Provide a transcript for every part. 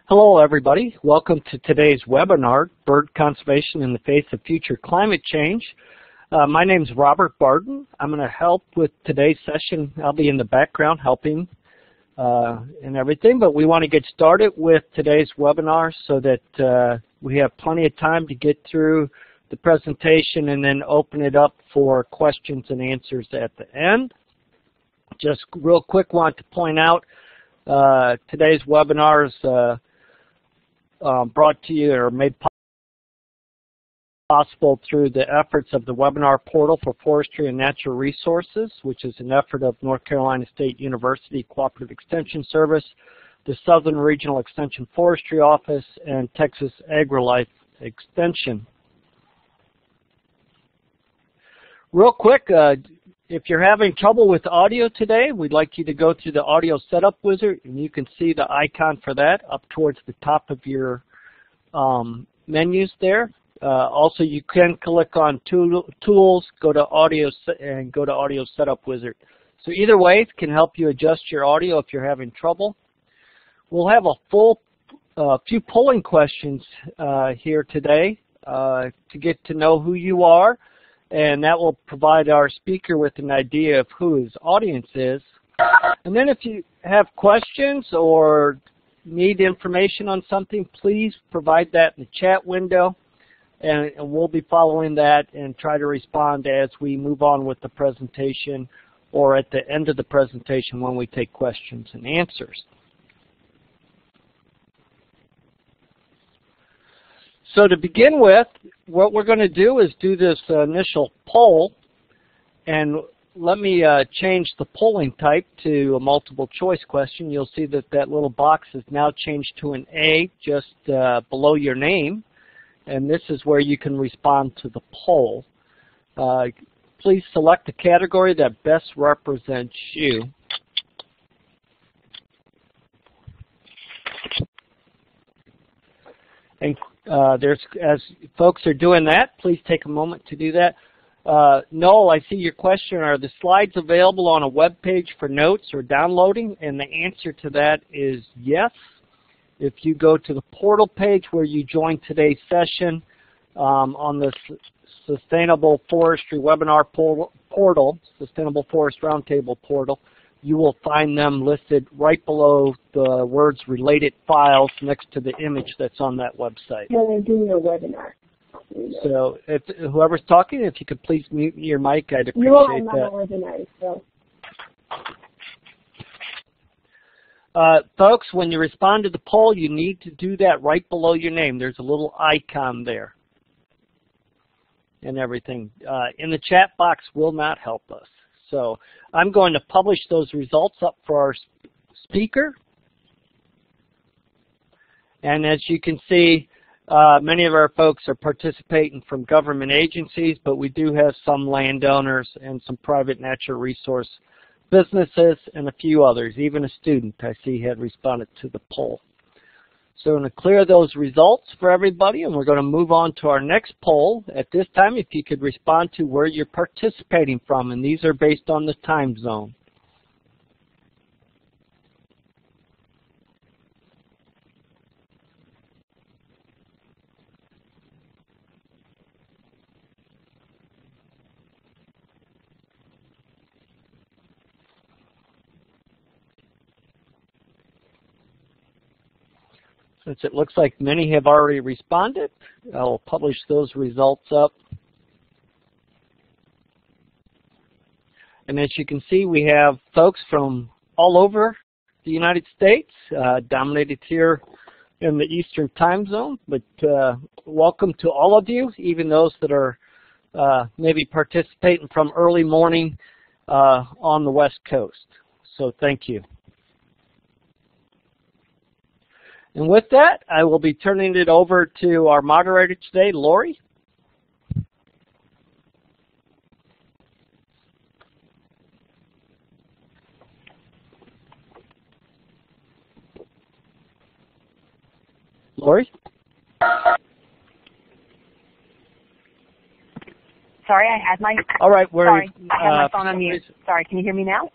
Hello everybody, welcome to today's webinar, Bird Conservation in the Face of Future Climate Change. My name is Robert Barton. I'm going to help with today's session. I'll be in the background helping and everything, but we want to get started with today's webinar so that we have plenty of time to get through the presentation and then open it up for questions and answers at the end. Just real quick, want to point out today's webinar is brought to you or made possible through the efforts of the Webinar Portal for Forestry and Natural Resources, which is an effort of North Carolina State University Cooperative Extension Service, the Southern Regional Extension Forestry Office, and Texas AgriLife Extension. Real quick, if you're having trouble with audio today, we'd like you to go through the audio setup wizard, and you can see the icon for that up towards the top of your menus there. Also, you can click on tools, go to audio, and go to audio setup wizard. So either way, it can help you adjust your audio if you're having trouble. We'll have a full few polling questions here today to get to know who you are, and that will provide our speaker with an idea of who his audience is. And then if you have questions or need information on something, please provide that in the chat window, and we'll be following that and try to respond as we move on with the presentation or at the end of the presentation when we take questions and answers. So to begin with, what we're going to do is do this initial poll, and let me change the polling type to a multiple choice question. You'll see that that little box is now changed to an A just below your name, and this is where you can respond to the poll. Please select the category that best represents you. And as folks are doing that, please take a moment to do that. Noel, I see your question. Are the slides available on a web page for notes or downloading? And the answer to that is yes. If you go to the portal page where you joined today's session on the Sustainable Forestry Webinar portal, Sustainable Forest Roundtable portal, you will find them listed right below the words related files next to the image that's on that website. When they're doing a webinar. So if whoever's talking, if you could please mute your mic, I'd appreciate I'm that. not organized, so. Folks, when you respond to the poll, you need to do that right below your name. There's a little icon there and everything. In the chat box will not help us. So I'm going to publish those results up for our speaker. And as you can see, many of our folks are participating from government agencies, but we do have some landowners and some private natural resource businesses and a few others. Even a student I see had responded to the poll. So I'm going to clear those results for everybody, and we're going to move on to our next poll. At this time, if you could respond to where you're participating from, and these are based on the time zone. Since it looks like many have already responded, I'll publish those results up. And as you can see, we have folks from all over the United States, dominated here in the Eastern time zone. But welcome to all of you, even those that are maybe participating from early morning on the West Coast. So thank you. And with that, I will be turning it over to our moderator today, Lori. Lori? Sorry, I had my. All right, sorry, I had my phone on mute. Sorry, can you hear me now?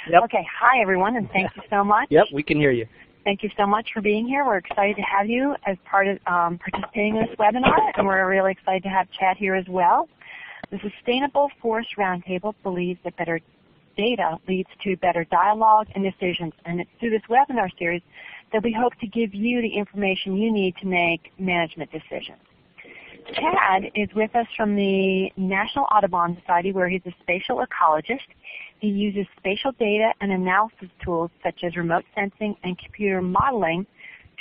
Yep. Okay. Hi, everyone, and thank you so much. Yep, we can hear you. Thank you so much for being here. We're excited to have you as part of participating in this webinar, and we're really excited to have Chad here as well. The Sustainable Forest Roundtable believes that better data leads to better dialogue and decisions, and it's through this webinar series that we hope to give you the information you need to make management decisions. Chad is with us from the National Audubon Society, where he's a spatial ecologist. He uses spatial data and analysis tools such as remote sensing and computer modeling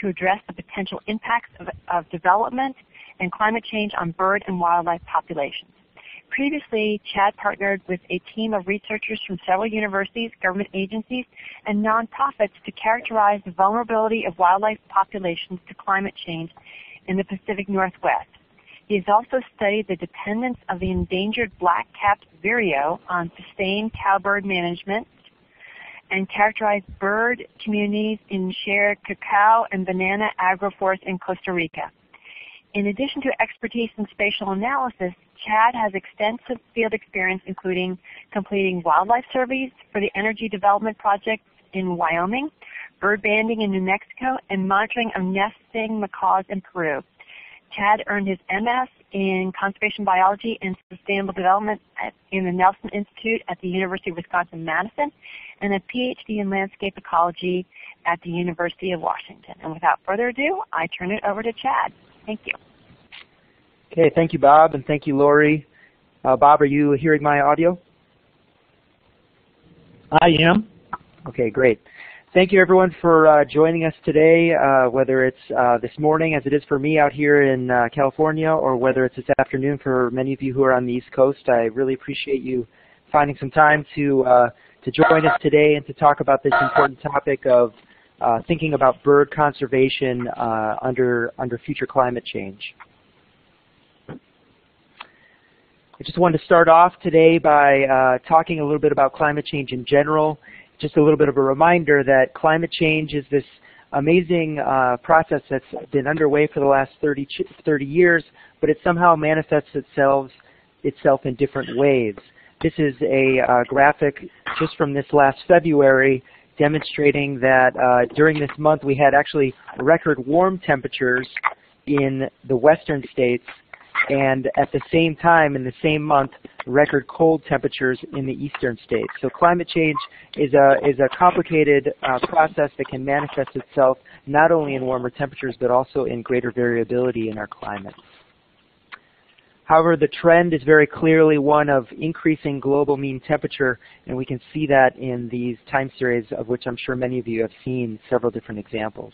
to address the potential impacts of development and climate change on bird and wildlife populations. Previously, Chad partnered with a team of researchers from several universities, government agencies, and nonprofits to characterize the vulnerability of wildlife populations to climate change in the Pacific Northwest. He has also studied the dependence of the endangered black-capped vireo on sustained cowbird management and characterized bird communities in shared cacao and banana agroforests in Costa Rica. In addition to expertise in spatial analysis, Chad has extensive field experience, including completing wildlife surveys for the Energy Development Project in Wyoming, bird banding in New Mexico, and monitoring of nesting macaws in Peru. Chad earned his MS in Conservation Biology and Sustainable Development in the Nelson Institute at the University of Wisconsin-Madison, and a PhD in Landscape Ecology at the University of Washington. And without further ado, I turn it over to Chad. Thank you. Okay, thank you, Bob, and thank you, Lori. Bob, are you hearing my audio? I am. Okay, great. Thank you, everyone, for joining us today, whether it's this morning, as it is for me out here in California, or whether it's this afternoon for many of you who are on the East Coast. I really appreciate you finding some time to join us today and to talk about this important topic of thinking about bird conservation under future climate change. I just wanted to start off today by talking a little bit about climate change in general. Just a little bit of a reminder that climate change is this amazing process that's been underway for the last 30 years, but it somehow manifests itself in different ways. This is a graphic just from this last February demonstrating that during this month we had actually record warm temperatures in the western states, and at the same time, in the same month, record cold temperatures in the eastern states. So climate change is a complicated process that can manifest itself not only in warmer temperatures, but also in greater variability in our climate. However, the trend is very clearly one of increasing global mean temperature, and we can see that in these time series, of which I'm sure many of you have seen several different examples.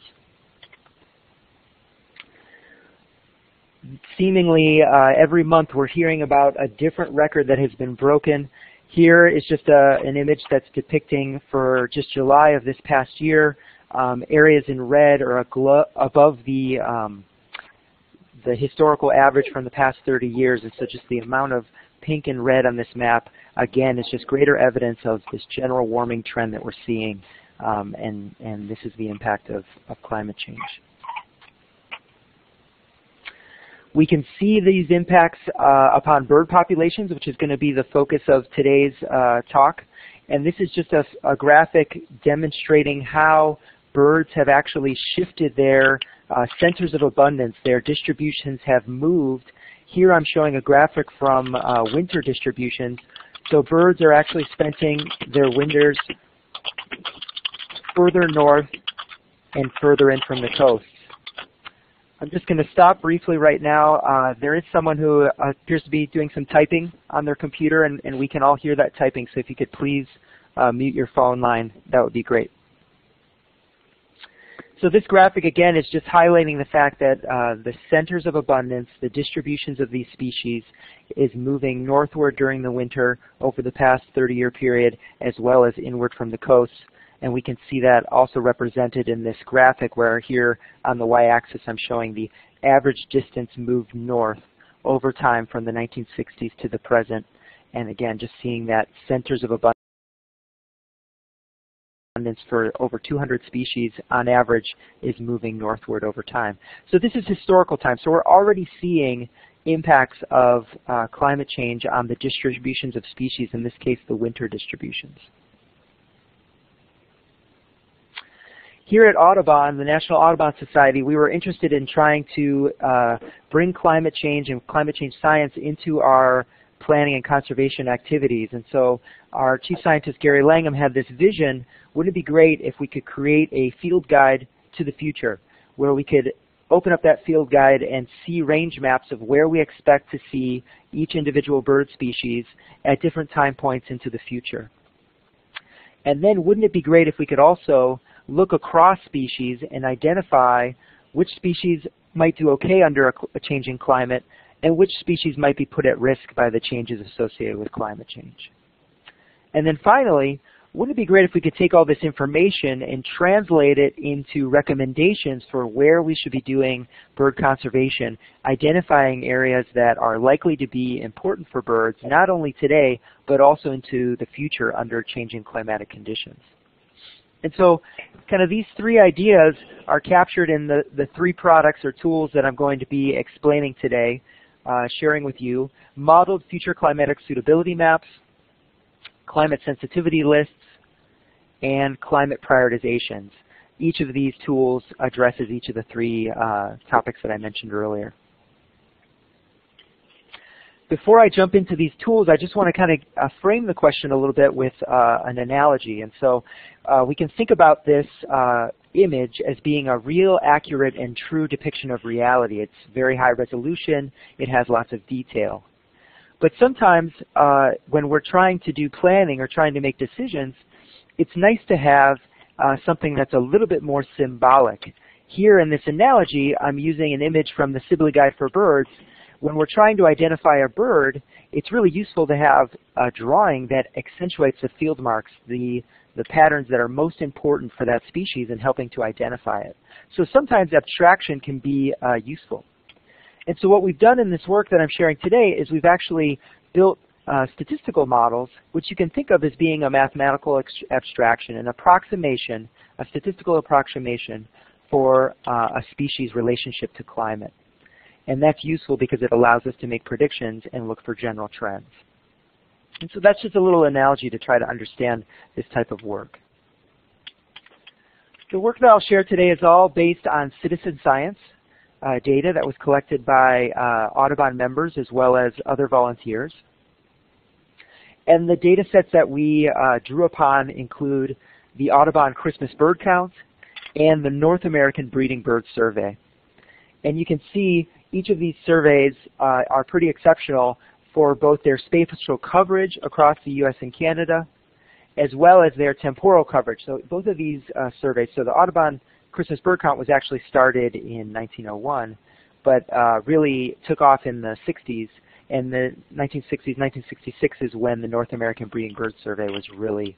Seemingly every month we're hearing about a different record that has been broken. Here is just an image that's depicting for just July of this past year. Areas in red are above the historical average from the past 30 years, and so just the amount of pink and red on this map, again, is just greater evidence of this general warming trend that we're seeing, and this is the impact of climate change. We can see these impacts upon bird populations, which is going to be the focus of today's talk. And this is just a graphic demonstrating how birds have actually shifted their centers of abundance. Their distributions have moved. Here I'm showing a graphic from winter distributions. So birds are actually spending their winters further north and further in from the coast. I'm just going to stop briefly right now. There is someone who appears to be doing some typing on their computer, and we can all hear that typing, so if you could please mute your phone line, that would be great. So this graphic, again, is just highlighting the fact that the centers of abundance, the distributions of these species, is moving northward during the winter over the past 30-year period, as well as inward from the coast. And we can see that also represented in this graphic, where here on the y-axis I'm showing the average distance moved north over time from the 1960s to the present. And again, just seeing that centers of abundance for over 200 species on average is moving northward over time. So this is historical time. So we're already seeing impacts of climate change on the distributions of species, in this case the winter distributions. here at Audubon, the National Audubon Society, we were interested in trying to bring climate change and climate change science into our planning and conservation activities. And so our chief scientist, Gary Langham, had this vision: wouldn't it be great if we could create a field guide to the future, where we could open up that field guide and see range maps of where we expect to see each individual bird species at different time points into the future. And then wouldn't it be great if we could also look across species and identify which species might do okay under a changing climate and which species might be put at risk by the changes associated with climate change. And then finally, wouldn't it be great if we could take all this information and translate it into recommendations for where we should be doing bird conservation, identifying areas that are likely to be important for birds, not only today, but also into the future under changing climatic conditions. And so kind of these three ideas are captured in the three products or tools that I'm going to be explaining today, sharing with you: modeled future climatic suitability maps, climate sensitivity lists, and climate prioritizations. Each of these tools addresses each of the three topics that I mentioned earlier. Before I jump into these tools, I just want to kind of frame the question a little bit with an analogy. And so we can think about this image as being a real, accurate, and true depiction of reality. It's very high resolution. It has lots of detail. But sometimes when we're trying to do planning or trying to make decisions, it's nice to have something that's a little bit more symbolic. Here in this analogy, I'm using an image from the Sibley Guide for Birds. When we're trying to identify a bird, it's really useful to have a drawing that accentuates the field marks, the patterns that are most important for that species in helping to identify it. So sometimes abstraction can be useful. And so what we've done in this work that I'm sharing today is we've actually built statistical models, which you can think of as being a mathematical abstraction, an approximation, a statistical approximation for a species' relationship to climate. And that's useful because it allows us to make predictions and look for general trends. And so that's just a little analogy to try to understand this type of work. The work that I'll share today is all based on citizen science data that was collected by Audubon members as well as other volunteers. And the data sets that we drew upon include the Audubon Christmas bird count and the North American Breeding Bird Survey. And you can see each of these surveys are pretty exceptional for both their spatial coverage across the US and Canada, as well as their temporal coverage. So both of these surveys, so the Audubon Christmas bird count was actually started in 1901, but really took off in the 60s. And the 1960s, 1966 is when the North American Breeding Bird Survey was really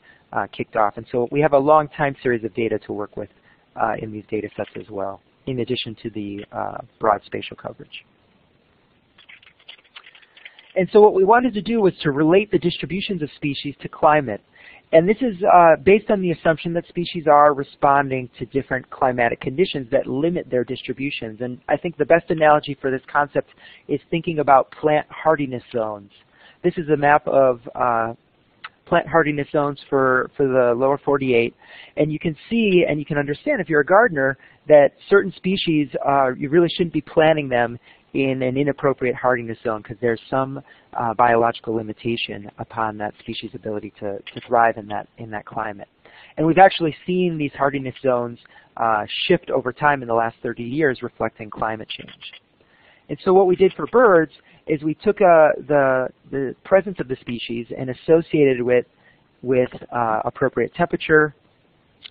kicked off. And so we have a long time series of data to work with in these data sets as well, in addition to the broad spatial coverage. And so what we wanted to do was to relate the distributions of species to climate. And this is based on the assumption that species are responding to different climatic conditions that limit their distributions. And I think the best analogy for this concept is thinking about plant hardiness zones. This is a map of plant hardiness zones for the lower 48. And you can see and you can understand if you're a gardener that certain species, you really shouldn't be planting them in an inappropriate hardiness zone because there's some biological limitation upon that species' ability to thrive in that climate. And we've actually seen these hardiness zones shift over time in the last 30 years, reflecting climate change. And so what we did for birds is we took the presence of the species and associated it with appropriate temperature,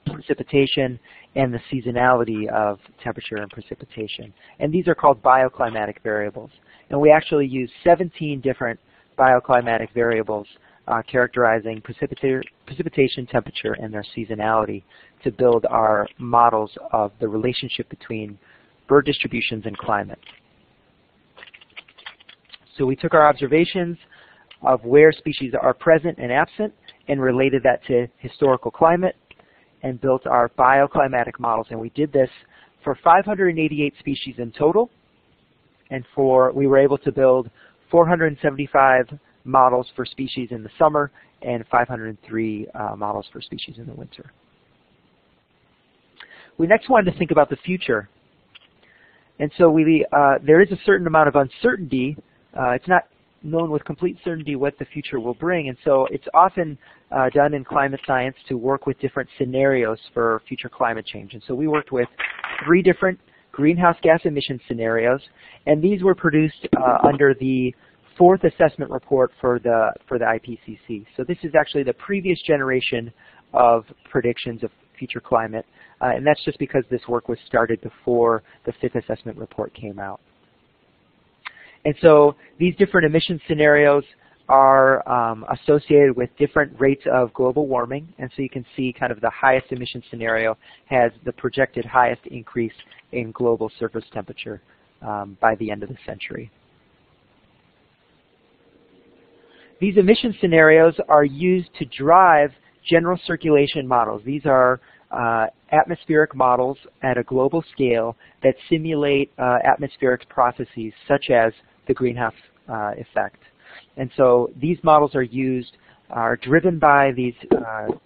precipitation, and the seasonality of temperature and precipitation. And these are called bioclimatic variables. And we actually use 17 different bioclimatic variables characterizing precipitation, temperature, and their seasonality to build our models of the relationship between bird distributions and climate. So we took our observations of where species are present and absent and related that to historical climate and built our bioclimatic models. And we did this for 588 species in total. And we were able to build 475 models for species in the summer and 503 models for species in the winter. we next wanted to think about the future. And so there is a certain amount of uncertainty. It's not known with complete certainty what the future will bring, and so it's often done in climate science to work with different scenarios for future climate change. And so we worked with 3 different greenhouse gas emission scenarios, and these were produced under the 4th assessment report for the IPCC. So this is actually the previous generation of predictions of future climate, and that's just because this work was started before the 5th assessment report came out. And so these different emission scenarios are associated with different rates of global warming, and so you can see kind of the highest emission scenario has the projected highest increase in global surface temperature by the end of the century. These emission scenarios are used to drive general circulation models. These are atmospheric models at a global scale that simulate atmospheric processes such as the greenhouse effect. And so these models are driven by these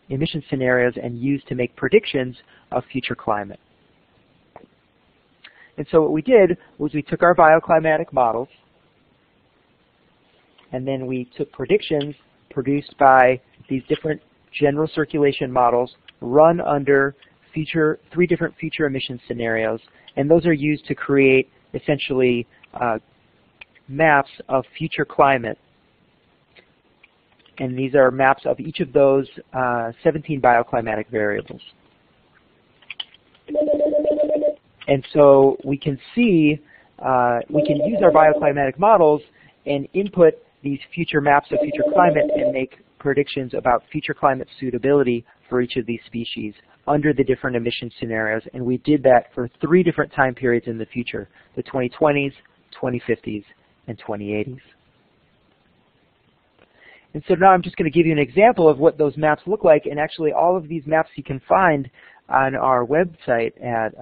emission scenarios and used to make predictions of future climate. And so what we did was we took our bioclimatic models, and then we took predictions produced by these different general circulation models run under 3 different future emission scenarios, and those are used to create essentially maps of future climate. And these are maps of each of those 17 bioclimatic variables. And so we can see, we can use our bioclimatic models and input these future maps of future climate and make predictions about future climate suitability for each of these species under the different emission scenarios. And we did that for 3 different time periods in the future, the 2020s, 2050s, and 2080s. And so now I'm just going to give you an example of what those maps look like, and actually all of these maps you can find on our website at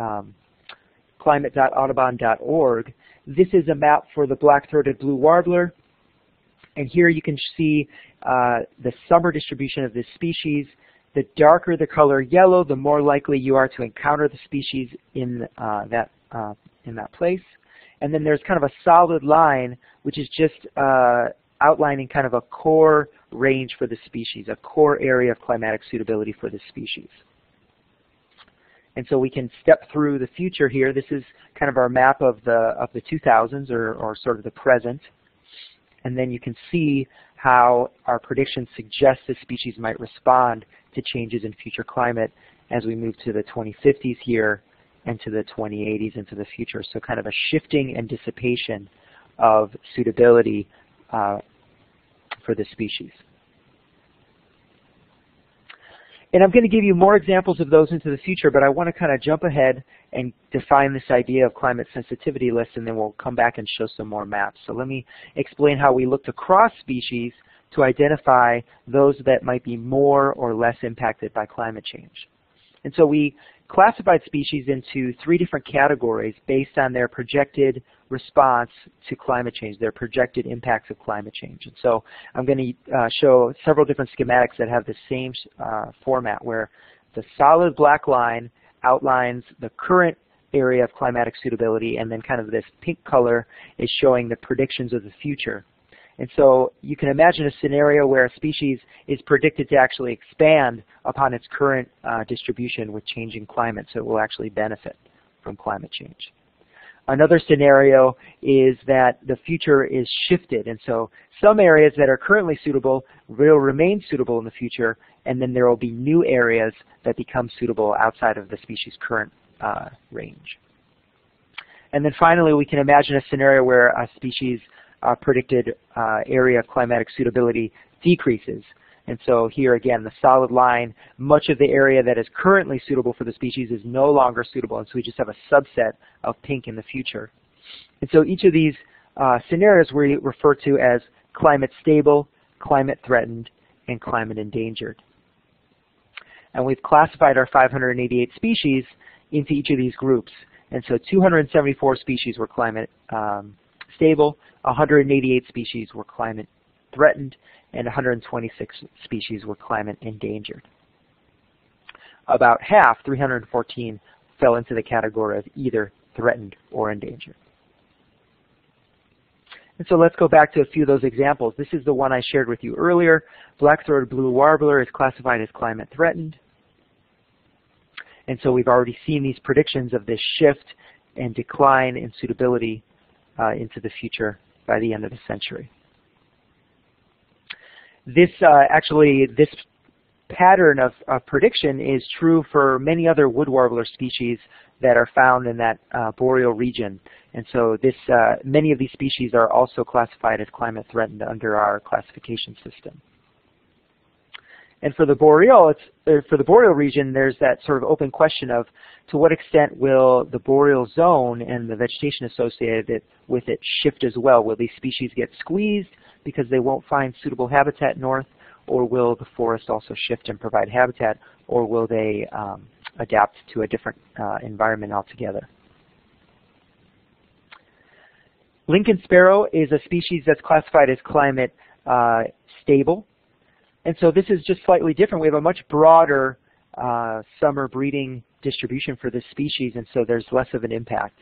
climate.audubon.org. This is a map for the black-throated blue warbler, and here you can see the summer distribution of this species. The darker the color yellow, the more likely you are to encounter the species in that place. And then there's kind of a solid line, which is just outlining kind of a core range for the species, a core area of climatic suitability for the species. And so we can step through the future here. This is kind of our map of the 2000s, or sort of the present. And then you can see how our predictions suggest the species might respond to changes in future climate as we move to the 2050s here and to the 2080s into the future. So kind of a shifting and dissipation of suitability for the species. And I'm going to give you more examples of those into the future, but I want to kind of jump ahead and define this idea of climate sensitivity lists, and then we'll come back and show some more maps. So let me explain how we looked across species to identify those that might be more or less impacted by climate change. And so we classified species into 3 different categories based on their projected response to climate change, their projected impacts of climate change. And so I'm going to show several different schematics that have the same format, where the solid black line outlines the current area of climatic suitability, and then kind of this pink color is showing the predictions of the future. And so you can imagine a scenario where a species is predicted to actually expand upon its current distribution with changing climate, so it will actually benefit from climate change. Another scenario is that the future is shifted, and so some areas that are currently suitable will remain suitable in the future, and then there will be new areas that become suitable outside of the species' current range. And then finally, we can imagine a scenario where a species predicted area of climatic suitability decreases. And so here again, the solid line, much of the area that is currently suitable for the species is no longer suitable, and so we just have a subset of pink in the future. And so each of these scenarios we refer to as climate stable, climate threatened, and climate endangered. And we've classified our 588 species into each of these groups. And so 274 species were climate stable, 188 species were climate threatened, and 126 species were climate endangered. About half, 314, fell into the category of either threatened or endangered. And so let's go back to a few of those examples. This is the one I shared with you earlier. Black-throated blue warbler is classified as climate threatened. And so we've already seen these predictions of this shift and decline in suitability into the future by the end of the century. This this pattern of prediction is true for many other wood warbler species that are found in that boreal region. And so many of these species are also classified as climate threatened under our classification system. And for the boreal region, there's that sort of open question of to what extent will the boreal zone and the vegetation associated with it shift as well? Will these species get squeezed because they won't find suitable habitat north, or will the forest also shift and provide habitat, or will they adapt to a different environment altogether? Lincoln sparrow is a species that's classified as climate stable. And so this is just slightly different. We have a much broader summer breeding distribution for this species, and so there's less of an impact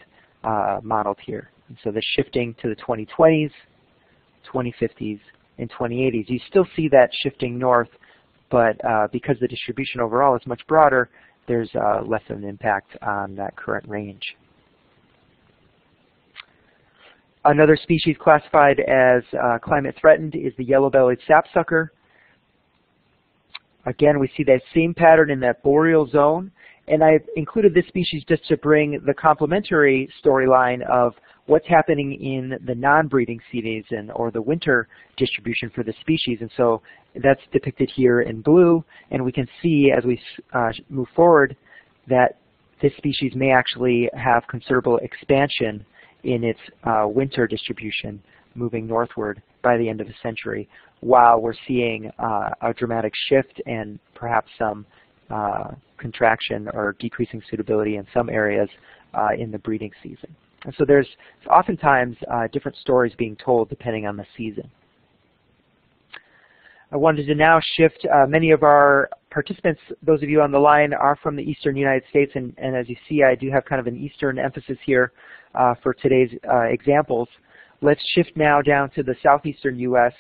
modeled here. And so the shifting to the 2020s, 2050s, and 2080s. You still see that shifting north, but because the distribution overall is much broader, there's less of an impact on that current range. Another species classified as climate threatened is the yellow-bellied sapsucker. Again, we see that same pattern in that boreal zone, and I've included this species just to bring the complementary storyline of what's happening in the non-breeding season or the winter distribution for the species. And so that's depicted here in blue, and we can see as we move forward that this species may actually have considerable expansion in its winter distribution moving northward by the end of the century, while we're seeing a dramatic shift and perhaps some contraction or decreasing suitability in some areas in the breeding season. And so there's oftentimes different stories being told depending on the season. I wanted to now shift. Many of our participants, those of you on the line, are from the eastern United States, and as you see, I do have kind of an eastern emphasis here for today's examples. Let's shift now down to the southeastern U.S.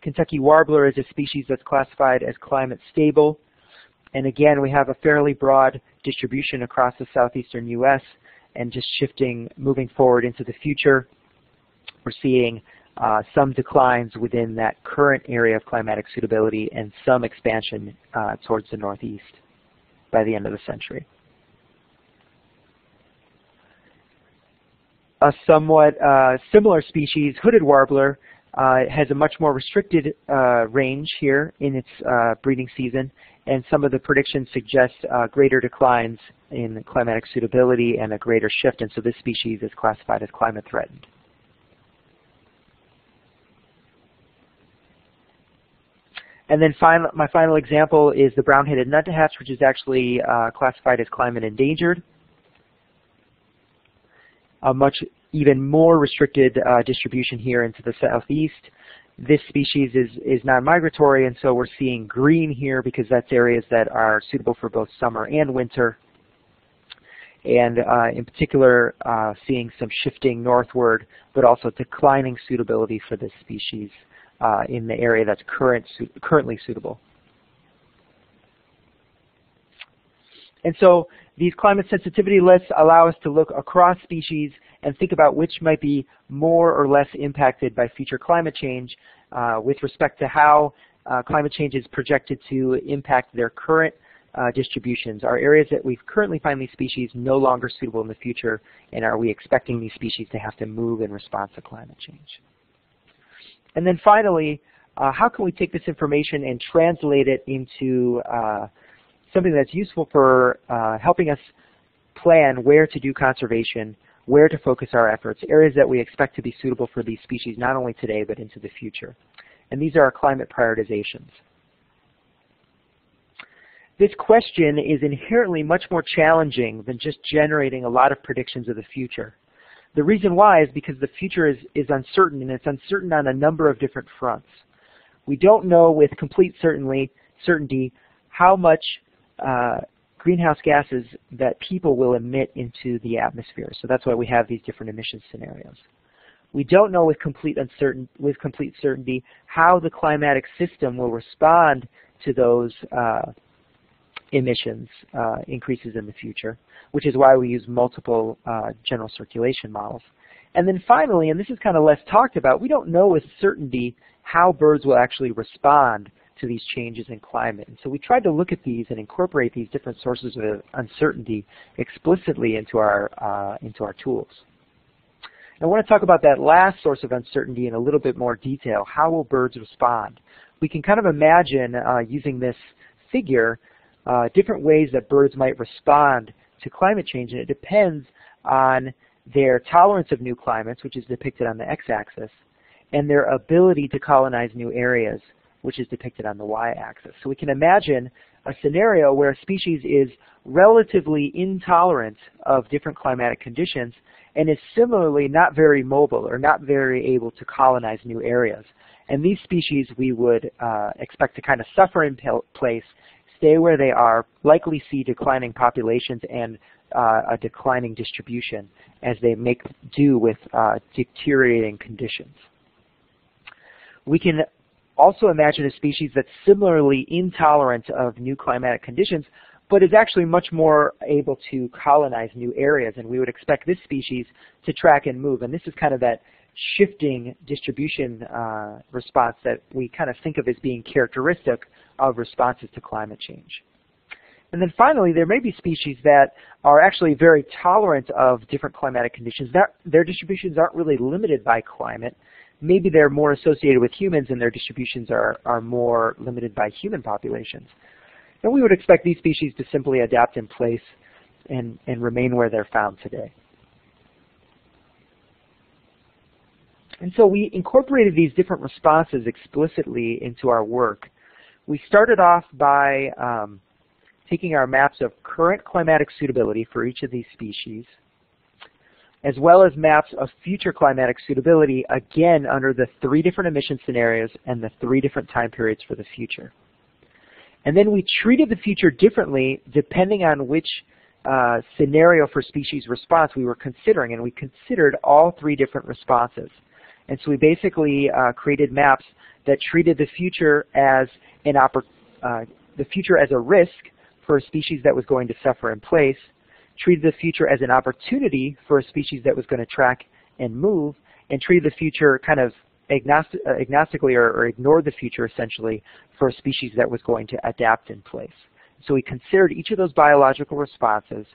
Kentucky warbler is a species that's classified as climate stable. And again, we have a fairly broad distribution across the southeastern U.S. and just shifting, moving forward into the future, we're seeing some declines within that current area of climatic suitability and some expansion towards the northeast by the end of the century. A somewhat similar species, hooded warbler, has a much more restricted range here in its breeding season, and some of the predictions suggest greater declines in climatic suitability and a greater shift, and so this species is classified as climate threatened. And then my final example is the brown-headed nuthatch, which is actually classified as climate endangered. A much even more restricted distribution here into the southeast. This species is non-migratory, and so we're seeing green here because that's areas that are suitable for both summer and winter. And in particular, seeing some shifting northward, but also declining suitability for this species in the area that's currently suitable. And so these climate sensitivity lists allow us to look across species and think about which might be more or less impacted by future climate change with respect to how climate change is projected to impact their current distributions. Are areas that we currently find these species no longer suitable in the future, and are we expecting these species to have to move in response to climate change? And then finally, how can we take this information and translate it into something that's useful for helping us plan where to do conservation, where to focus our efforts, areas that we expect to be suitable for these species not only today but into the future. And these are our climate prioritizations. This question is inherently much more challenging than just generating a lot of predictions of the future. The reason why is because the future is uncertain, and it's uncertain on a number of different fronts. We don't know with complete certainty how much greenhouse gases that people will emit into the atmosphere. So that's why we have these different emission scenarios. We don't know with complete certainty how the climatic system will respond to those emissions increases in the future, which is why we use multiple general circulation models. And then finally, and this is kind of less talked about, we don't know with certainty how birds will actually respond to these changes in climate. And so we tried to look at these and incorporate these different sources of uncertainty explicitly into our tools. I want to talk about that last source of uncertainty in a little bit more detail. How will birds respond? We can kind of imagine using this figure different ways that birds might respond to climate change, and it depends on their tolerance of new climates, which is depicted on the x-axis, and their ability to colonize new areas, which is depicted on the y-axis. So we can imagine a scenario where a species is relatively intolerant of different climatic conditions and is similarly not very mobile or not very able to colonize new areas. And these species we would expect to kind of suffer in place, stay where they are, likely see declining populations and a declining distribution as they make do with deteriorating conditions. We can also imagine a species that's similarly intolerant of new climatic conditions, but is actually much more able to colonize new areas, and we would expect this species to track and move. And this is kind of that shifting distribution response that we kind of think of as being characteristic of responses to climate change. And then finally, there may be species that are actually very tolerant of different climatic conditions. Their distributions aren't really limited by climate. Maybe they're more associated with humans and their distributions are more limited by human populations. And we would expect these species to simply adapt in place and remain where they're found today. And so we incorporated these different responses explicitly into our work. We started off by taking our maps of current climatic suitability for each of these species, as well as maps of future climatic suitability, again under the 3 different emission scenarios and the 3 different time periods for the future. And then we treated the future differently depending on which scenario for species response we were considering, and we considered all 3 different responses. And so we basically created maps that treated the future as a risk for a species that was going to suffer in place, treated the future as an opportunity for a species that was going to track and move, and treated the future kind of agnostically or ignored the future essentially for a species that was going to adapt in place. So we considered each of those biological responses,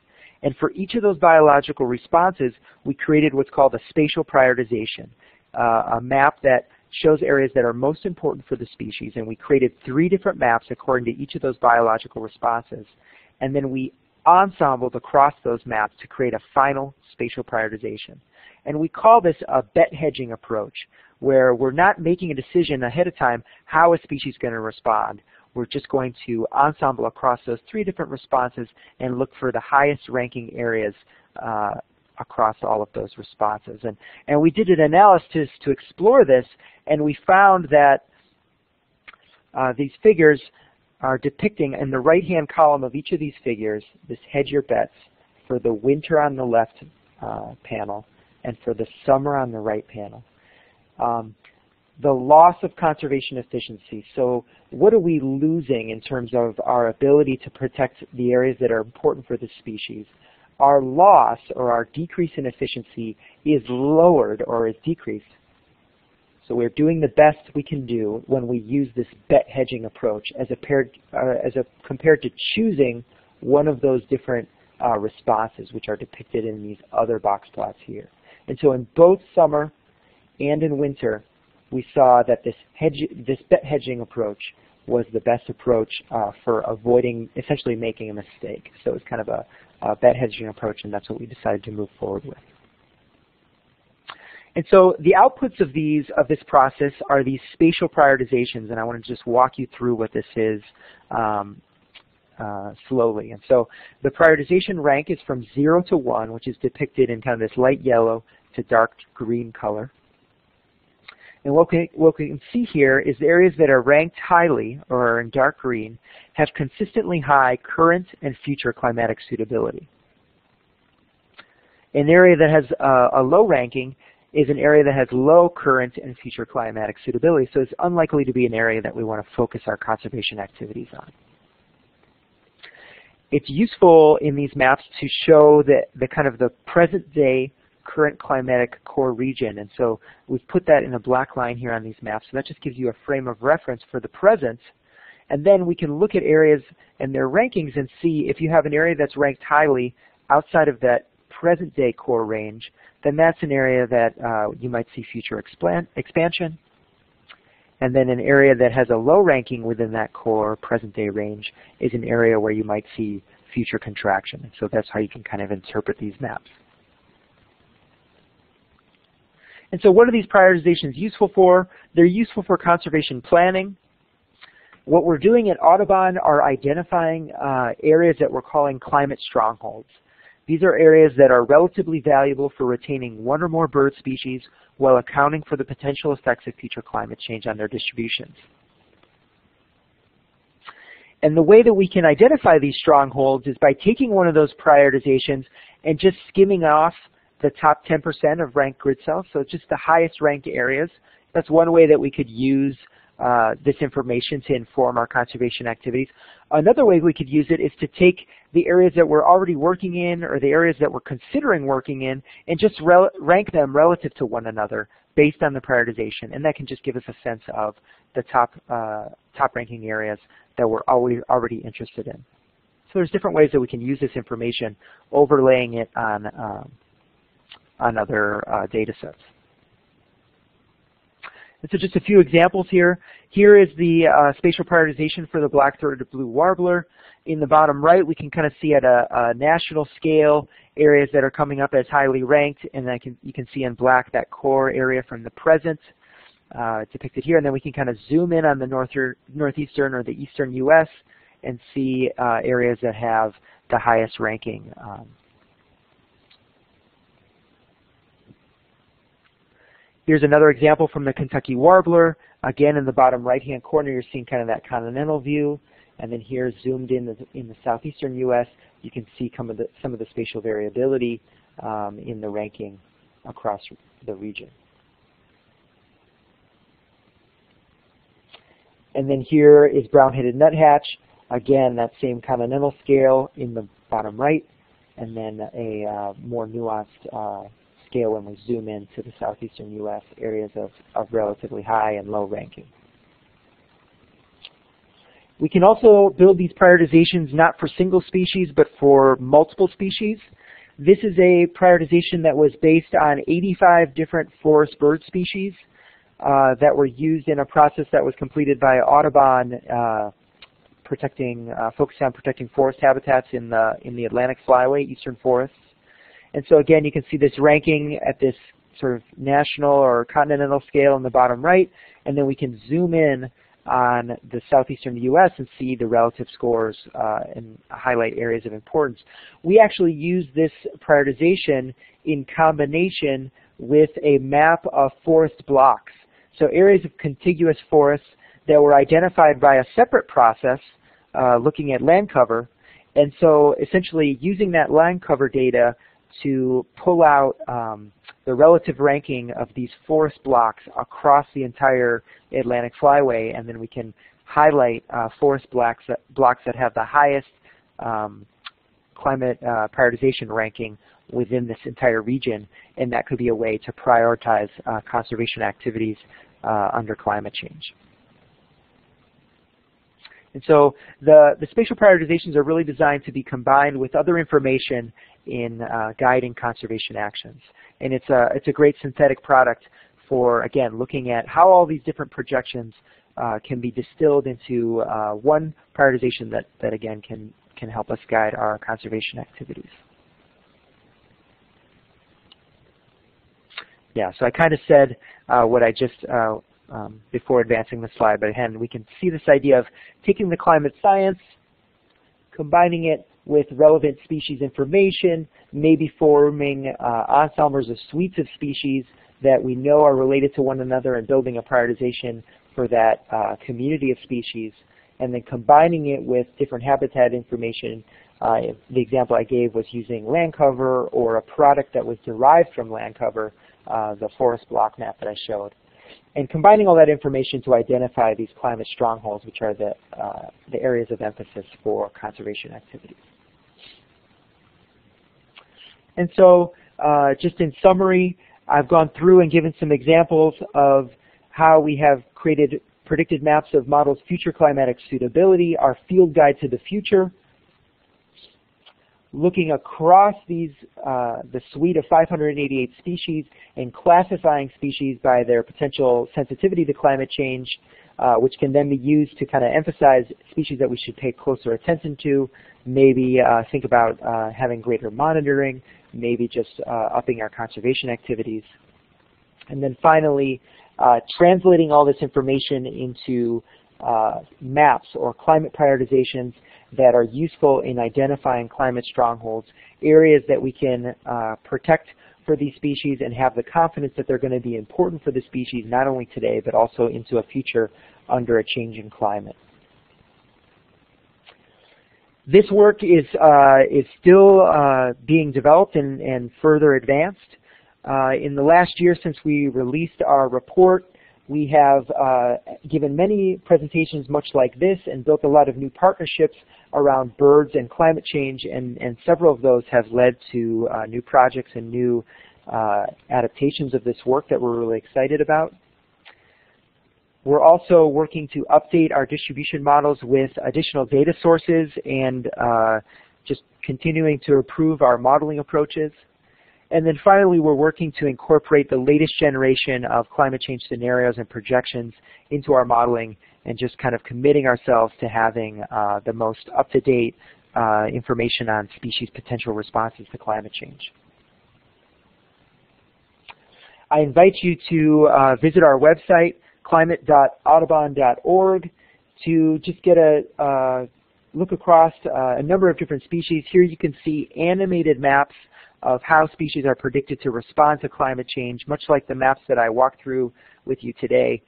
and for each of those biological responses we created what's called a spatial prioritization, a map that shows areas that are most important for the species, and we created 3 different maps according to each of those biological responses, and then we ensembled across those maps to create a final spatial prioritization. And we call this a bet hedging approach, where we're not making a decision ahead of time how a species is going to respond. We're just going to ensemble across those 3 different responses and look for the highest ranking areas across all of those responses. And we did an analysis to explore this, and we found that these figures are depicting in the right-hand column of each of these figures this hedge your bets for the winter on the left panel and for the summer on the right panel. The loss of conservation efficiency. So what are we losing in terms of our ability to protect the areas that are important for the species? Our loss or our decrease in efficiency is lowered or is decreased. So we're doing the best we can do when we use this bet hedging approach as compared to choosing one of those different responses, which are depicted in these other box plots here. And so in both summer and in winter, we saw that this bet hedging approach was the best approach for avoiding essentially making a mistake. So it's kind of a bet hedging approach, and that's what we decided to move forward with. And so the outputs of this process are these spatial prioritizations, and I want to just walk you through what this is slowly. And so the prioritization rank is from 0 to 1, which is depicted in kind of this light yellow to dark green color. And what we can see here is the areas that are ranked highly, or are in dark green, have consistently high current and future climatic suitability. An area that has a low ranking is an area that has low current and future climatic suitability, so it's unlikely to be an area that we want to focus our conservation activities on. It's useful in these maps to show the kind of the present day current climatic core region, and so we've put that in a black line here on these maps, so that just gives you a frame of reference for the present, and then we can look at areas and their rankings and see if you have an area that's ranked highly outside of that present day core range, then that's an area that you might see future expansion. And then an area that has a low ranking within that core present day range is an area where you might see future contraction. And so that's how you can kind of interpret these maps. And so what are these prioritizations useful for? They're useful for conservation planning. What we're doing at Audubon are identifying areas that we're calling climate strongholds. These are areas that are relatively valuable for retaining one or more bird species while accounting for the potential effects of future climate change on their distributions. And the way that we can identify these strongholds is by taking one of those prioritizations and just skimming off the top 10% of ranked grid cells, so just the highest ranked areas. That's one way that we could use this information to inform our conservation activities. Another way we could use it is to take the areas that we're already working in or the areas that we're considering working in and just rank them relative to one another based on the prioritization, and that can just give us a sense of the top ranking areas that we're already interested in. So there's different ways that we can use this information, overlaying it on other data sets. And so just a few examples here. Here is the spatial prioritization for the black-throated blue warbler. In the bottom right, we can kind of see at a national scale areas that are coming up as highly ranked, and then you can see in black that core area from the present depicted here. And then we can kind of zoom in on the northeastern or the eastern U.S. and see areas that have the highest ranking. Here's another example from the Kentucky warbler. Again, in the bottom right-hand corner, you're seeing kind of that continental view. And then here, zoomed in the southeastern U.S., you can see some of the spatial variability in the ranking across the region. And then here is brown-headed nuthatch. Again, that same continental scale in the bottom right, and then a more nuanced scale when we zoom in to the southeastern U.S., areas of relatively high and low ranking. We can also build these prioritizations not for single species, but for multiple species. This is a prioritization that was based on 85 different forest bird species that were used in a process that was completed by Audubon focusing on protecting forest habitats in the Atlantic flyway, eastern forests. And so again, you can see this ranking at this sort of national or continental scale in the bottom right, and then we can zoom in on the southeastern U.S. and see the relative scores and highlight areas of importance. We actually use this prioritization in combination with a map of forest blocks. So areas of contiguous forests that were identified by a separate process looking at land cover. And so essentially using that land cover data to pull out the relative ranking of these forest blocks across the entire Atlantic flyway, and then we can highlight forest blocks that have the highest climate prioritization ranking within this entire region, and that could be a way to prioritize conservation activities under climate change. And so the spatial prioritizations are really designed to be combined with other information in guiding conservation actions. And it's a great synthetic product for, again, looking at how all these different projections can be distilled into one prioritization that again, can help us guide our conservation activities. Yeah, so I kind of said what I just before advancing the slide, but again, we can see this idea of taking the climate science, combining it with relevant species information, maybe forming ensembles of suites of species that we know are related to one another and building a prioritization for that community of species, and then combining it with different habitat information. The example I gave was using land cover or a product that was derived from land cover, the forest block map that I showed. And combining all that information to identify these climate strongholds, which are the areas of emphasis for conservation activities. And so, just in summary, I've gone through and given some examples of how we have created predicted maps of models' future climatic suitability, our field guide to the future, looking across these, the suite of 588 species and classifying species by their potential sensitivity to climate change, which can then be used to kind of emphasize species that we should pay closer attention to, maybe think about having greater monitoring, maybe just upping our conservation activities. And then finally, translating all this information into maps or climate prioritizations that are useful in identifying climate strongholds, areas that we can protect for these species and have the confidence that they're going to be important for the species not only today but also into a future under a changing climate. This work is still being developed and further advanced. In the last year since we released our report, we have given many presentations much like this and built a lot of new partnerships around birds and climate change, and several of those have led to new projects and new adaptations of this work that we're really excited about. We're also working to update our distribution models with additional data sources and just continuing to improve our modeling approaches. And then finally, we're working to incorporate the latest generation of climate change scenarios and projections into our modeling and just kind of committing ourselves to having the most up-to-date information on species' potential responses to climate change. I invite you to visit our website, climate.audubon.org, to just get a look across a number of different species. Here you can see animated maps of how species are predicted to respond to climate change, much like the maps that I walked through with you today.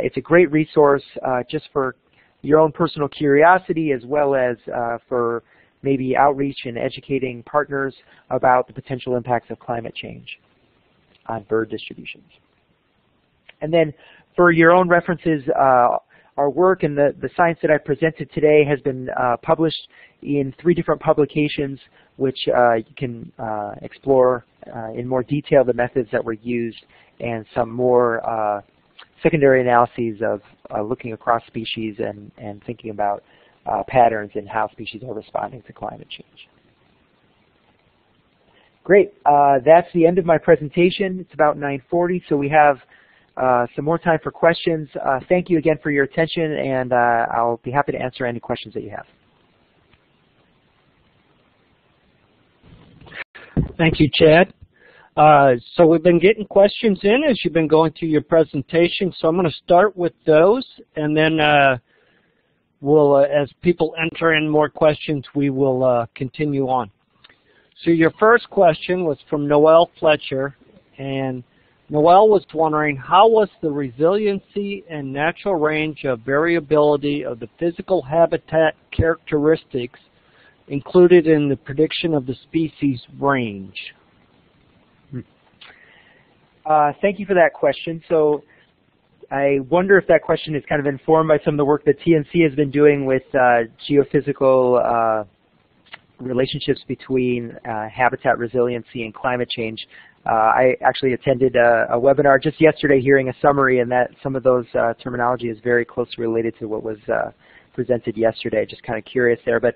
It's a great resource just for your own personal curiosity, as well as for maybe outreach and educating partners about the potential impacts of climate change on bird distributions. And then for your own references, our work and the science that I presented today has been published in 3 different publications, which you can explore in more detail the methods that were used and some more secondary analyses of looking across species and thinking about patterns in how species are responding to climate change. Great. That's the end of my presentation. It's about 9:40, so we have some more time for questions. Thank you again for your attention, and I'll be happy to answer any questions that you have. Thank you, Chad. So we've been getting questions in as you've been going through your presentation, so I'm going to start with those, and then we'll, as people enter in more questions, we will continue on. So your first question was from Noel Fletcher, and Noel was wondering, how was the resiliency and natural range of variability of the physical habitat characteristics included in the prediction of the species range? Thank you for that question. So I wonder if that question is kind of informed by some of the work that TNC has been doing with geophysical relationships between habitat resiliency and climate change. I actually attended a webinar just yesterday hearing a summary, and that some of those terminology is very closely related to what was presented yesterday. Just kind of curious there. But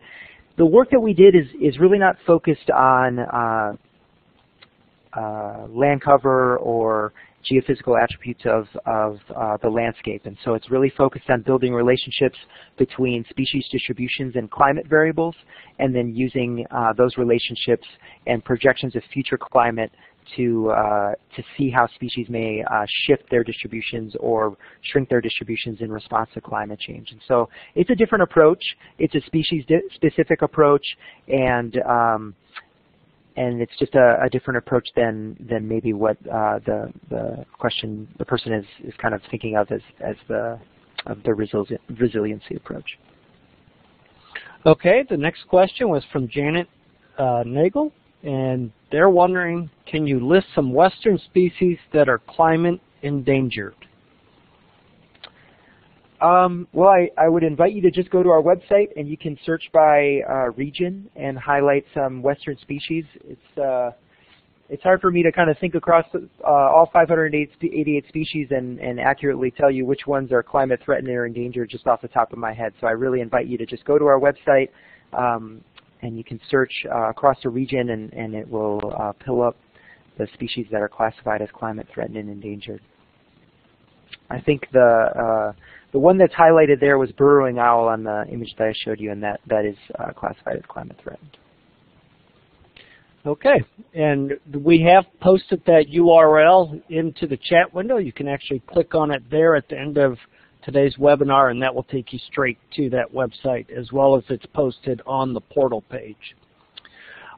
the work that we did is really not focused on land cover or geophysical attributes of the landscape, and so it's really focused on building relationships between species distributions and climate variables, and then using those relationships and projections of future climate to see how species may shift their distributions or shrink their distributions in response to climate change. And so it's a different approach. It's a species-specific approach, and and it's just a different approach than maybe what the person is kind of thinking of as the resiliency approach. Okay, the next question was from Janet Nagel, and they're wondering, can you list some Western species that are climate endangered? Well, I would invite you to just go to our website, and you can search by region and highlight some Western species. It's hard for me to kind of think across all 588 species and accurately tell you which ones are climate threatened or endangered just off the top of my head. So I really invite you to just go to our website, and you can search across the region, and it will pull up the species that are classified as climate threatened and endangered. I think the one that's highlighted there was burrowing owl on the image that I showed you, and that is classified as climate threatened. Okay, and we have posted that URL into the chat window. You can actually click on it there at the end of today's webinar, and that will take you straight to that website, as well as it's posted on the portal page.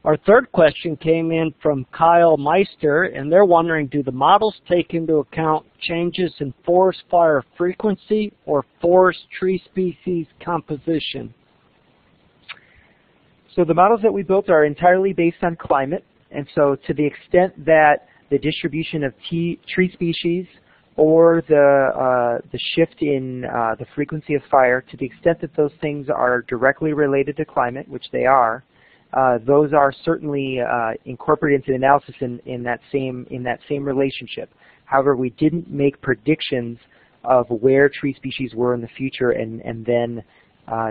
Our third question came in from Kyle Meister, and they're wondering, do the models take into account changes in forest fire frequency or forest tree species composition? So the models that we built are entirely based on climate, and so to the extent that the distribution of tree species or the shift in the frequency of fire, to the extent that those things are directly related to climate, which they are, those are certainly incorporated into the analysis in that same relationship. However, we didn't make predictions of where tree species were in the future and then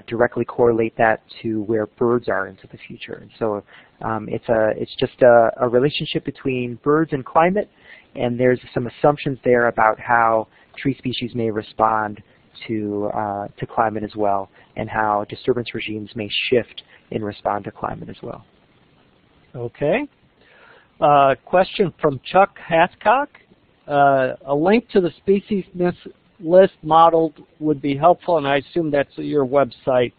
directly correlate that to where birds are into the future. And so it's just a relationship between birds and climate, and there's some assumptions there about how tree species may respond to climate as well, and how disturbance regimes may shift in response to climate as well. Okay. Question from Chuck Hathcock. A link to the species list modeled would be helpful, and I assume that's your website.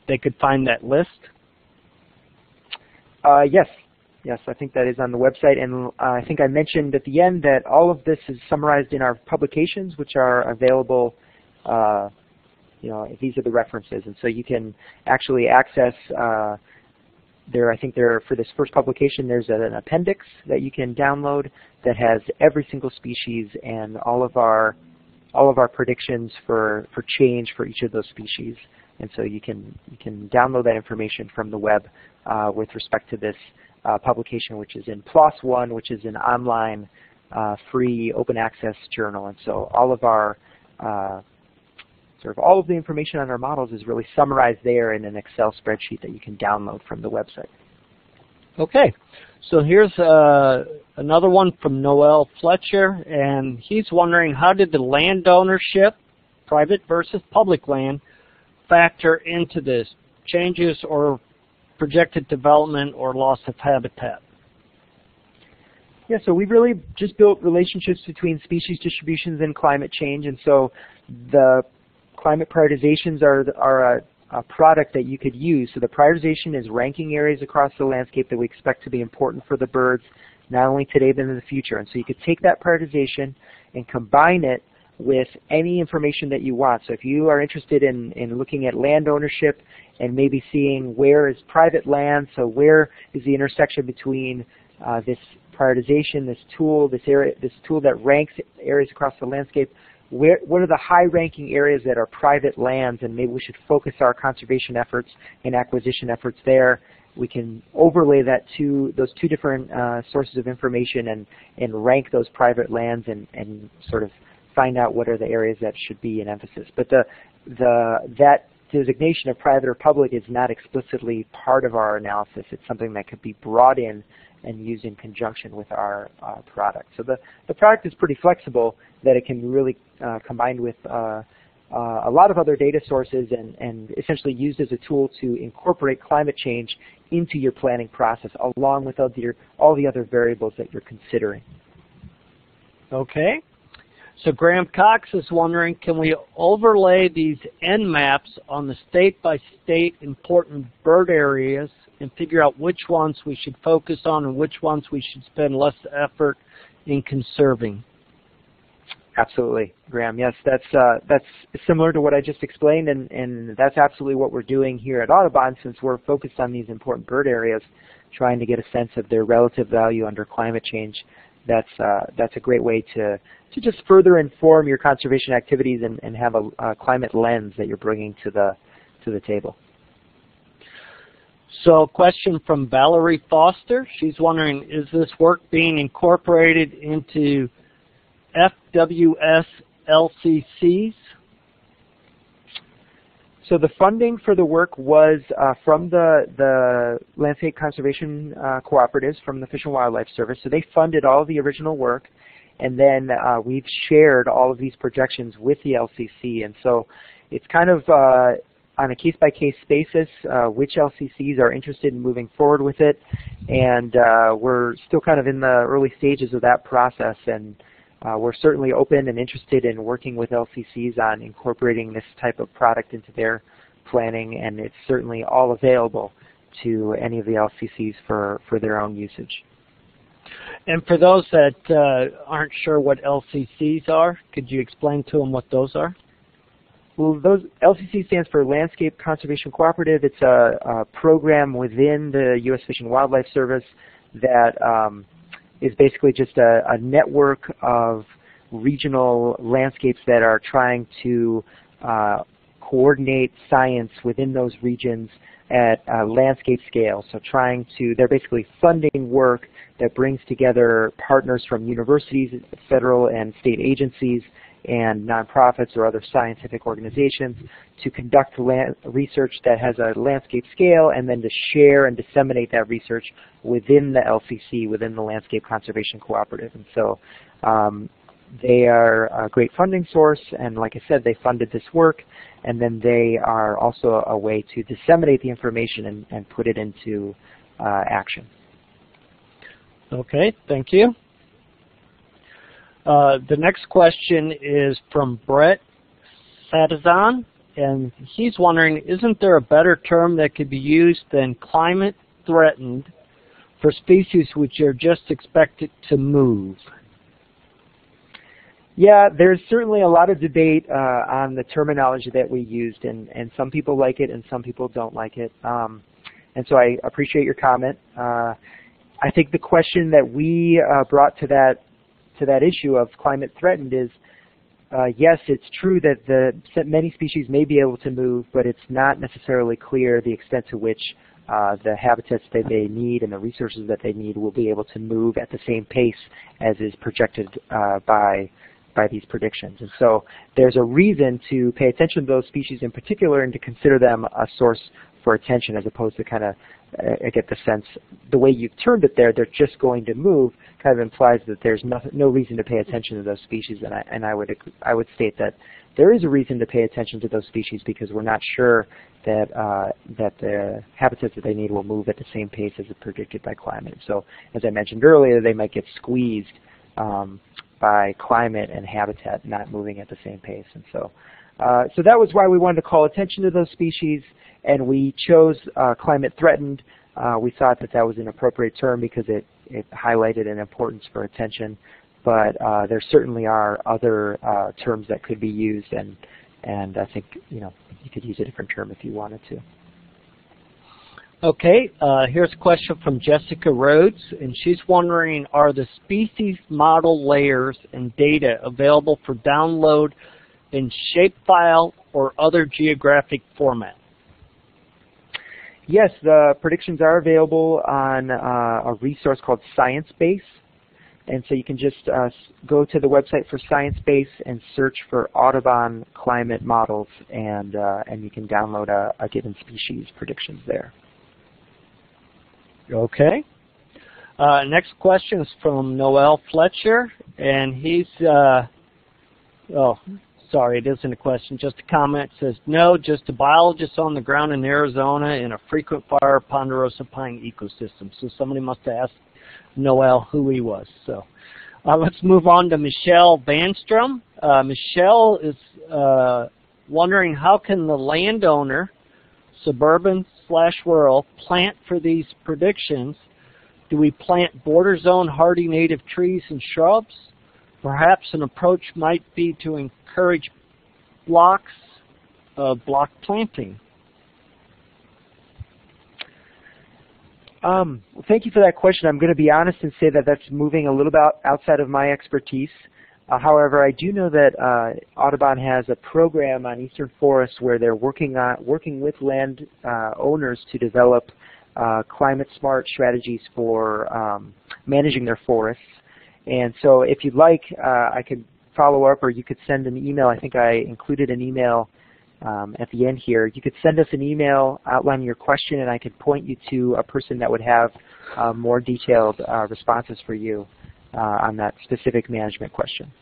They could find that list? Yes, I think that is on the website, and I think I mentioned at the end that all of this is summarized in our publications, which are available. These are the references, and so you can actually access. I think for this first publication, there's an appendix that you can download that has every single species and all of our predictions for change for each of those species, and so you can download that information from the web with respect to this publication, which is in PLOS One, which is an online free open access journal, and so all of our all of the information on our models is really summarized there in an Excel spreadsheet that you can download from the website. Okay, so here's another one from Noel Fletcher, and he's wondering, how did the land ownership, private versus public land, factor into this? Changes or projected development or loss of habitat? Yeah, so we've really just built relationships between species distributions and climate change, and so the climate prioritizations are a product that you could use. So the prioritization is ranking areas across the landscape that we expect to be important for the birds, not only today but in the future. And so you could take that prioritization and combine it with any information that you want. So if you are interested in looking at land ownership and maybe seeing where is private land, so where is the intersection between this prioritization, this tool that ranks areas across the landscape, what are the high-ranking areas that are private lands, and maybe we should focus our conservation efforts and acquisition efforts there. We can overlay that to those two different sources of information and rank those private lands and sort of find out what are the areas that should be in emphasis. But that designation of private or public is not explicitly part of our analysis. It's something that could be brought in and used in conjunction with our product. So the product is pretty flexible, that it can be really combined with a lot of other data sources and essentially used as a tool to incorporate climate change into your planning process, along with all the other variables that you're considering. Okay. So Graham Cox is wondering, can we overlay these N maps on the state-by-state important bird areas and figure out which ones we should focus on and which ones we should spend less effort in conserving. Absolutely, Graham. Yes, that's similar to what I just explained, and that's absolutely what we're doing here at Audubon, since we're focused on these important bird areas, trying to get a sense of their relative value under climate change. That's a great way to just further inform your conservation activities and have a climate lens that you're bringing to the table. So, a question from Valerie Foster. She's wondering, is this work being incorporated into FWS LCCs? So the funding for the work was from the Landscape Conservation Cooperatives from the Fish and Wildlife Service. So they funded all of the original work, and then we've shared all of these projections with the LCC. And so it's kind of on a case-by-case basis which LCCs are interested in moving forward with it. And we're still kind of in the early stages of that process. And we're certainly open and interested in working with LCCs on incorporating this type of product into their planning, and it's certainly all available to any of the LCCs for their own usage. And for those that aren't sure what LCCs are, could you explain to them what those are? Well, LCC stands for Landscape Conservation Cooperative. It's a program within the U.S. Fish and Wildlife Service that is basically just a network of regional landscapes that are trying to coordinate science within those regions at a landscape scale. So they're basically funding work that brings together partners from universities, federal and state agencies, and nonprofits or other scientific organizations to conduct research that has a landscape scale, and then to share and disseminate that research within the LCC, within the Landscape Conservation Cooperative. And so they are a great funding source, and like I said, they funded this work, and then they are also a way to disseminate the information and put it into action. Okay, thank you. The next question is from Brett Satizan, and he's wondering, isn't there a better term that could be used than climate threatened for species which are just expected to move? Yeah, there's certainly a lot of debate on the terminology that we used, and some people like it and some people don't like it. And so I appreciate your comment. I think the question that we brought to that issue of climate threatened is, yes, it's true that many species may be able to move, but it's not necessarily clear the extent to which the habitats that they need and the resources that they need will be able to move at the same pace as is projected by these predictions. And so there's a reason to pay attention to those species in particular and to consider them a source for attention, as opposed to kind of, I get the sense, the way you've turned it there, they're just going to move, kind of implies that there's no reason to pay attention to those species. And I would state that there is a reason to pay attention to those species, because we're not sure that the habitats that they need will move at the same pace as predicted by climate. So as I mentioned earlier, they might get squeezed by climate and habitat not moving at the same pace. And so that was why we wanted to call attention to those species, and we chose climate threatened. We thought that was an appropriate term because it highlighted an importance for attention, but there certainly are other terms that could be used, and I think you could use a different term if you wanted to. Okay, here's a question from Jessica Rhodes, and she's wondering, are the species model layers and data available for download in shapefile or other geographic format? Yes, the predictions are available on a resource called ScienceBase. And so you can just go to the website for ScienceBase and search for Audubon climate models, and you can download a given species predictions there. Okay. Next question is from Noel Fletcher, and he's, sorry, it isn't a question, just a comment. It says, no, just a biologist on the ground in Arizona in a frequent fire ponderosa pine ecosystem. So somebody must have asked Noel who he was. So let's move on to Michelle Vanstrom. Michelle is wondering, how can the landowner suburban/rural, plant for these predictions? Do we plant border zone hardy native trees and shrubs? Perhaps an approach might be to encourage block planting. Thank you for that question. I'm going to be honest and say that that's moving a little bit outside of my expertise. However, I do know that Audubon has a program on eastern forests where they're working with land owners to develop climate-smart strategies for managing their forests. And so if you'd like, I could follow up, or you could send an email. I think I included an email at the end here. You could send us an email outlining your question, and I could point you to a person that would have more detailed responses for you on that specific management question.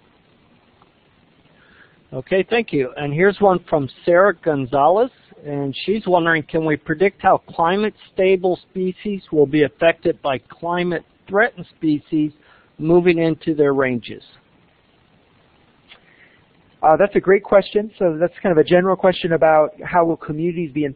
Okay, thank you. And here's one from Sarah Gonzalez, and she's wondering, can we predict how climate-stable species will be affected by climate-threatened species moving into their ranges? That's a great question. So that's kind of a general question about how will communities be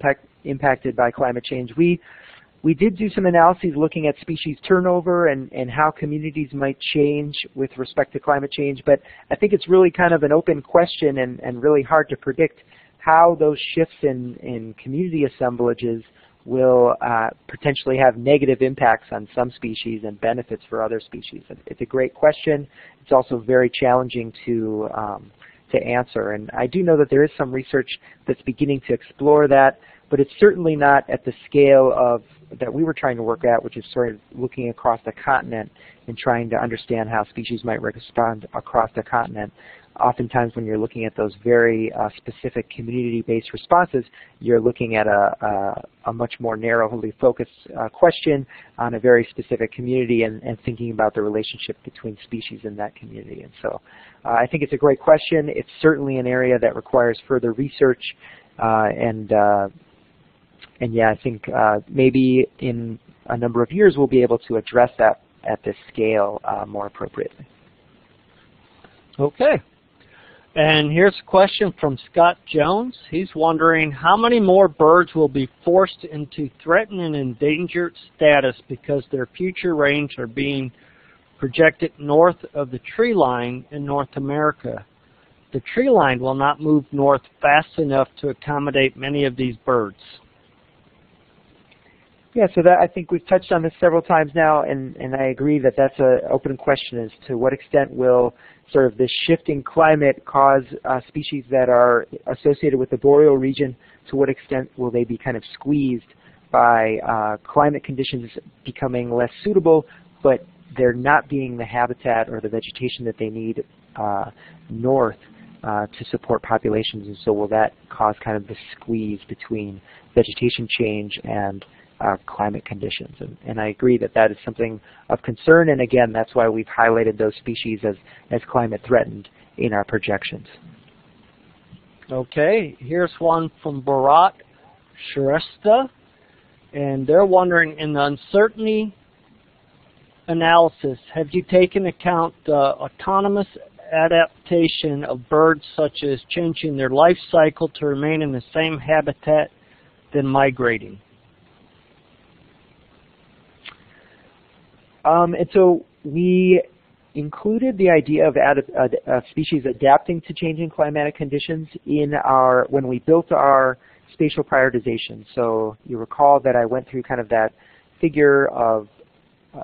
impacted by climate change. We did do some analyses looking at species turnover and how communities might change with respect to climate change, but I think it's really kind of an open question and really hard to predict how those shifts in community assemblages will potentially have negative impacts on some species and benefits for other species. It's a great question. It's also very challenging to answer, and I do know that there is some research that's beginning to explore that, but it's certainly not at the scale of that we were trying to work at, which is sort of looking across the continent and trying to understand how species might respond across the continent. Oftentimes when you're looking at those very specific community-based responses, you're looking at a much more narrowly focused question on a very specific community and thinking about the relationship between species in that community. And so I think it's a great question. It's certainly an area that requires further research, and yeah, I think maybe in a number of years we'll be able to address that at this scale more appropriately. Okay. And here's a question from Scott Jones. He's wondering how many more birds will be forced into threatened and endangered status because their future range are being projected north of the tree line in North America. The tree line will not move north fast enough to accommodate many of these birds. Yeah, so that, I think we've touched on this several times now, and I agree that that's an open question as to what extent will sort of this shifting climate cause species that are associated with the boreal region, to what extent will they be kind of squeezed by climate conditions becoming less suitable, but there not being the habitat or the vegetation that they need north to support populations, and so will that cause kind of the squeeze between vegetation change and climate conditions. And I agree that that is something of concern, and again, that's why we've highlighted those species as climate threatened in our projections. Okay, here's one from Bharat Shrestha, and they're wondering, in the uncertainty analysis, have you taken account the autonomous adaptation of birds, such as changing their life cycle to remain in the same habitat than migrating? And so we included the idea of species adapting to changing climatic conditions in when we built our spatial prioritization. So you recall that I went through kind of that figure of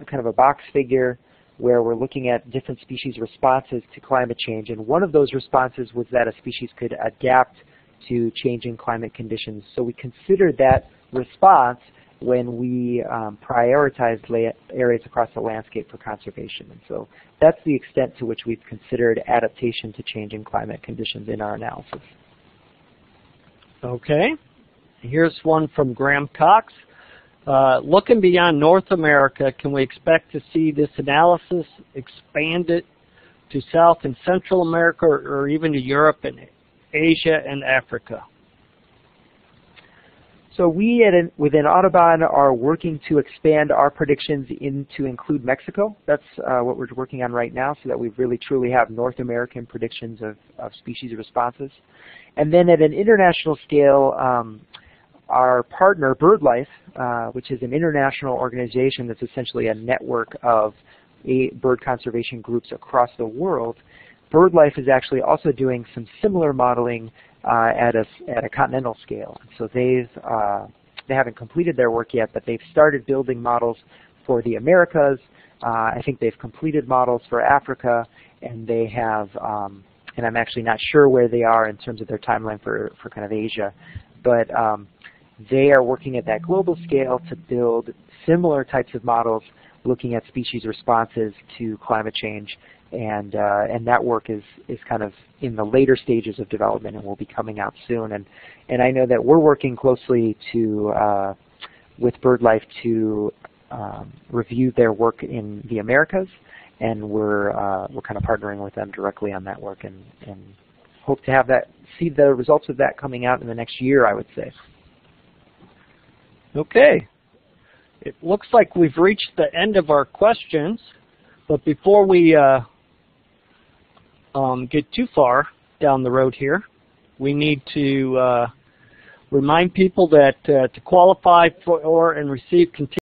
kind of a box figure where we're looking at different species' responses to climate change, and one of those responses was that a species could adapt to changing climate conditions. So we considered that response when we prioritized areas across the landscape for conservation. And so that's the extent to which we've considered adaptation to changing climate conditions in our analysis. Okay. Here's one from Graham Cox. Looking beyond North America, can we expect to see this analysis expanded to South and Central America, or even to Europe and Asia and Africa? So we within Audubon are working to expand our predictions to include Mexico. That's what we're working on right now, so that we really truly have North American predictions of species responses. And then at an international scale, our partner, BirdLife, which is an international organization that's essentially a network of bird conservation groups across the world, BirdLife is actually also doing some similar modeling at a continental scale. So they haven't completed their work yet, but they've started building models for the Americas. I think they've completed models for Africa, and they have, and I'm actually not sure where they are in terms of their timeline for kind of Asia, but they are working at that global scale to build similar types of models looking at species responses to climate change, and that work is kind of in the later stages of development and will be coming out soon. And I know that we're working closely with BirdLife to review their work in the Americas, and we're kind of partnering with them directly on that work, and hope to have see the results of that coming out in the next year, I would say. Okay. It looks like we've reached the end of our questions, but before we get too far down the road here, we need to remind people that to qualify for and receive continuing